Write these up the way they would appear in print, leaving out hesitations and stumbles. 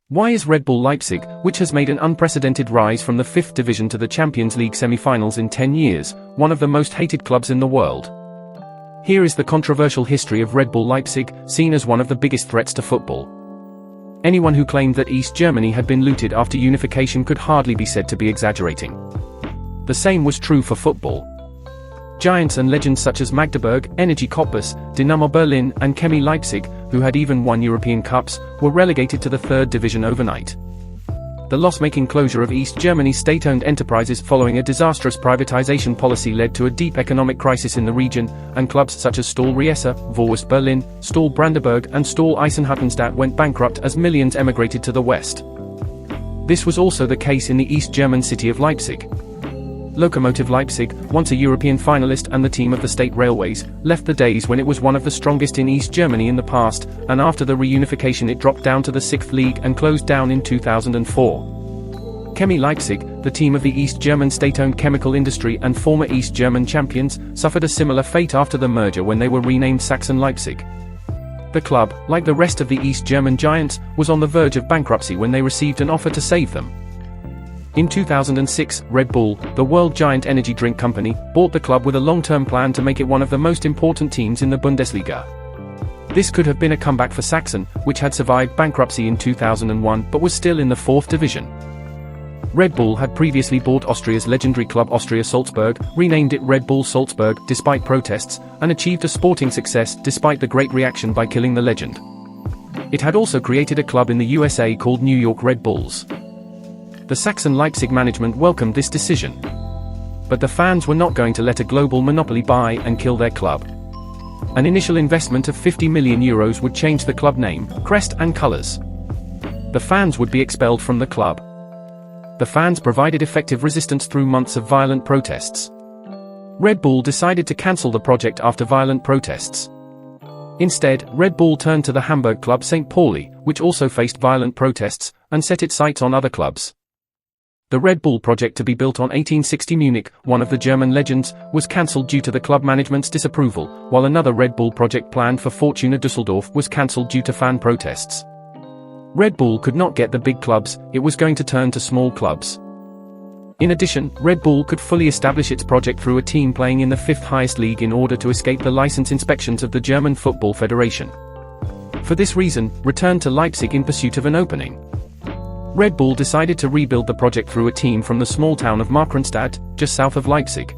Why is Red Bull Leipzig, which has made an unprecedented rise from the 5th division to the Champions League semi-finals in 10 years, one of the most hated clubs in the world? Here is the controversial history of Red Bull Leipzig, seen as one of the biggest threats to football. Anyone who claimed that East Germany had been looted after unification could hardly be said to be exaggerating. The same was true for football. Giants and legends such as Magdeburg, Energie Cottbus, Dynamo Berlin, and Chemie Leipzig, who had even won European Cups, were relegated to the 3rd division overnight. The loss-making closure of East Germany's state-owned enterprises following a disastrous privatization policy led to a deep economic crisis in the region, and clubs such as Stahl Riesa, Vorwurst Berlin, Stahl Brandenburg, and Stahl Eisenhüttenstadt went bankrupt as millions emigrated to the west. This was also the case in the East German city of Leipzig. Lokomotive Leipzig, once a European finalist and the team of the state railways, left the days when it was one of the strongest in East Germany in the past, and after the reunification it dropped down to the 6th league and closed down in 2004. Chemie Leipzig, the team of the East German state-owned chemical industry and former East German champions, suffered a similar fate after the merger when they were renamed Sachsen Leipzig. The club, like the rest of the East German giants, was on the verge of bankruptcy when they received an offer to save them. In 2006, Red Bull, the world giant energy drink company, bought the club with a long-term plan to make it one of the most important teams in the Bundesliga. This could have been a comeback for Sachsen, which had survived bankruptcy in 2001 but was still in the 4th division. Red Bull had previously bought Austria's legendary club Austria Salzburg, renamed it Red Bull Salzburg despite protests, and achieved a sporting success despite the great reaction by killing the legend. It had also created a club in the USA called New York Red Bulls. The Sachsen Leipzig management welcomed this decision. But the fans were not going to let a global monopoly buy and kill their club. An initial investment of €50 million would change the club name, crest and colours. The fans would be expelled from the club. The fans provided effective resistance through months of violent protests. Red Bull decided to cancel the project after violent protests. Instead, Red Bull turned to the Hamburg club St. Pauli, which also faced violent protests, and set its sights on other clubs. The Red Bull project, to be built on 1860 Munich, one of the German legends, was cancelled due to the club management's disapproval, while another Red Bull project planned for Fortuna Düsseldorf was cancelled due to fan protests. Red Bull could not get the big clubs, it was going to turn to small clubs. In addition, Red Bull could fully establish its project through a team playing in the 5th highest league in order to escape the license inspections of the German Football Federation. For this reason, returned to Leipzig in pursuit of an opening. Red Bull decided to rebuild the project through a team from the small town of Markranstadt, just south of Leipzig.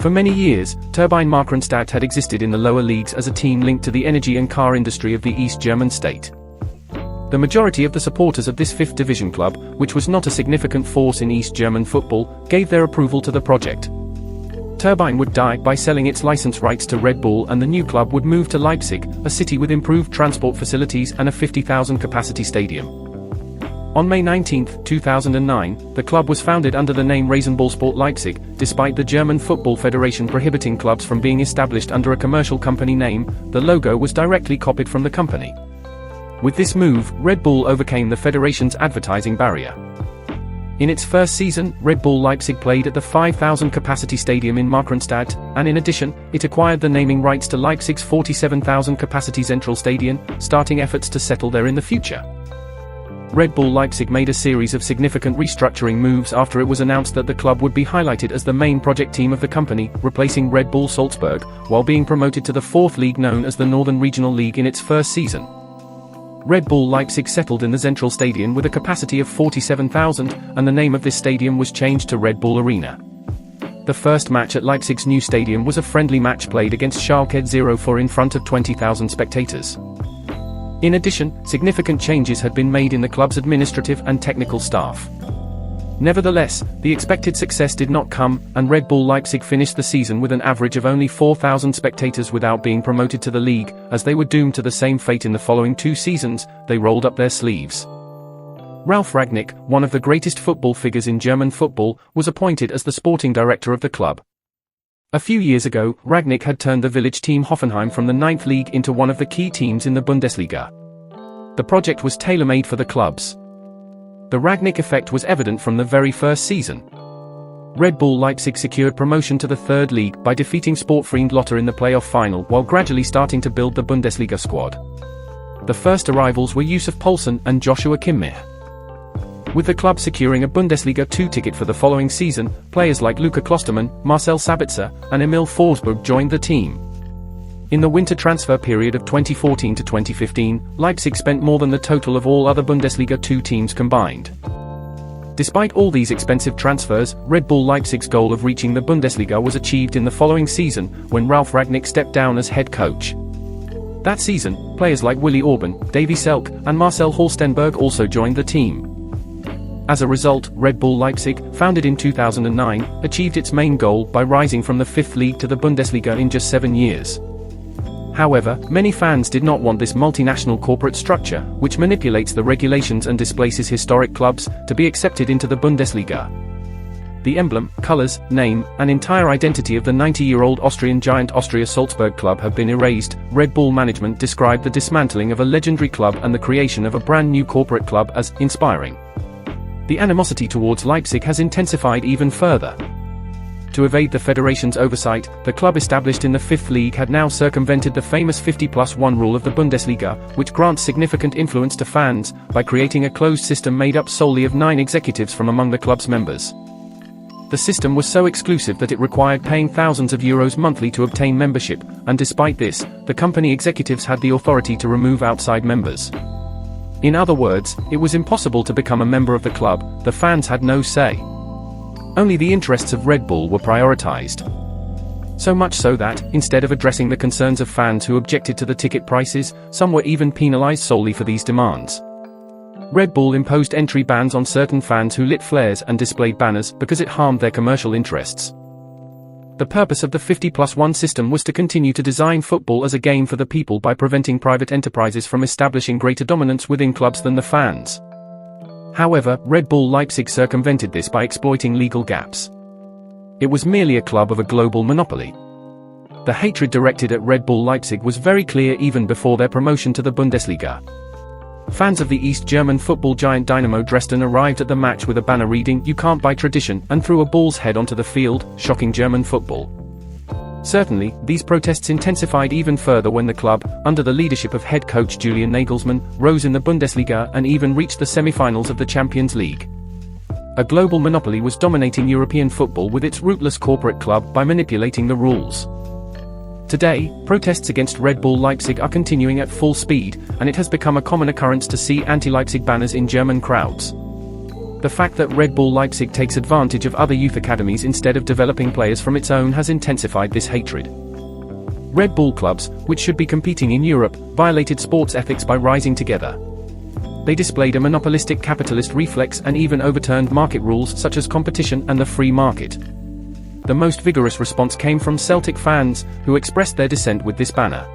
For many years, Turbine Markranstadt had existed in the lower leagues as a team linked to the energy and car industry of the East German state. The majority of the supporters of this 5th division club, which was not a significant force in East German football, gave their approval to the project. Turbine would die by selling its license rights to Red Bull, and the new club would move to Leipzig, a city with improved transport facilities and a 50,000 capacity stadium. On May 19, 2009, the club was founded under the name Rasenballsport Leipzig, despite the German Football Federation prohibiting clubs from being established under a commercial company name. The logo was directly copied from the company. With this move, Red Bull overcame the federation's advertising barrier. In its first season, Red Bull Leipzig played at the 5,000 capacity stadium in Markranstadt, and in addition, it acquired the naming rights to Leipzig's 47,000 capacity Zentralstadion, starting efforts to settle there in the future. Red Bull Leipzig made a series of significant restructuring moves after it was announced that the club would be highlighted as the main project team of the company, replacing Red Bull Salzburg, while being promoted to the 4th league known as the Northern Regional League in its first season. Red Bull Leipzig settled in the Zentralstadion with a capacity of 47,000, and the name of this stadium was changed to Red Bull Arena. The first match at Leipzig's new stadium was a friendly match played against Schalke 04 in front of 20,000 spectators. In addition, significant changes had been made in the club's administrative and technical staff. Nevertheless, the expected success did not come, and Red Bull Leipzig finished the season with an average of only 4,000 spectators without being promoted to the league. As they were doomed to the same fate in the following 2 seasons, they rolled up their sleeves. Ralf Rangnick, one of the greatest football figures in German football, was appointed as the sporting director of the club. A few years ago, Rangnick had turned the village team Hoffenheim from the 9th league into one of the key teams in the Bundesliga. The project was tailor-made for the clubs. The Rangnick effect was evident from the very first season. Red Bull Leipzig secured promotion to the 3rd league by defeating Sportfreund Lotte in the playoff final while gradually starting to build the Bundesliga squad. The first arrivals were Yusuf Poulsen and Joshua Kimmich. With the club securing a Bundesliga 2 ticket for the following season, players like Luca Klostermann, Marcel Sabitzer, and Emil Forsberg joined the team. In the winter transfer period of 2014 to 2015, Leipzig spent more than the total of all other Bundesliga 2 teams combined. Despite all these expensive transfers, Red Bull Leipzig's goal of reaching the Bundesliga was achieved in the following season, when Ralf Rangnick stepped down as head coach. That season, players like Willi Orban, Davy Selk, and Marcel Halstenberg also joined the team. As a result, Red Bull Leipzig, founded in 2009, achieved its main goal by rising from the 5th league to the Bundesliga in just 7 years. However, many fans did not want this multinational corporate structure, which manipulates the regulations and displaces historic clubs, to be accepted into the Bundesliga. The emblem, colors, name, and entire identity of the 90-year-old Austrian giant Austria Salzburg club have been erased. Red Bull management described the dismantling of a legendary club and the creation of a brand new corporate club as inspiring. The animosity towards Leipzig has intensified even further. To evade the federation's oversight, the club established in the 5th league had now circumvented the famous 50+1 rule of the Bundesliga, which grants significant influence to fans, by creating a closed system made up solely of 9 executives from among the club's members. The system was so exclusive that it required paying thousands of euros monthly to obtain membership, and despite this, the company executives had the authority to remove outside members. In other words, it was impossible to become a member of the club. The fans had no say. Only the interests of Red Bull were prioritized. So much so that, instead of addressing the concerns of fans who objected to the ticket prices, some were even penalized solely for these demands. Red Bull imposed entry bans on certain fans who lit flares and displayed banners because it harmed their commercial interests. The purpose of the 50+1 system was to continue to design football as a game for the people by preventing private enterprises from establishing greater dominance within clubs than the fans. However, Red Bull Leipzig circumvented this by exploiting legal gaps. It was merely a club of a global monopoly. The hatred directed at Red Bull Leipzig was very clear even before their promotion to the Bundesliga. Fans of the East German football giant Dynamo Dresden arrived at the match with a banner reading "You can't buy tradition" and threw a bull's head onto the field, shocking German football. Certainly, these protests intensified even further when the club, under the leadership of head coach Julian Nagelsmann, rose in the Bundesliga and even reached the semi-finals of the Champions League. A global monopoly was dominating European football with its rootless corporate club by manipulating the rules. Today, protests against Red Bull Leipzig are continuing at full speed, and it has become a common occurrence to see anti-Leipzig banners in German crowds. The fact that Red Bull Leipzig takes advantage of other youth academies instead of developing players from its own has intensified this hatred. Red Bull clubs, which should be competing in Europe, violated sports ethics by rising together. They displayed a monopolistic capitalist reflex and even overturned market rules such as competition and the free market. The most vigorous response came from Celtic fans, who expressed their dissent with this banner.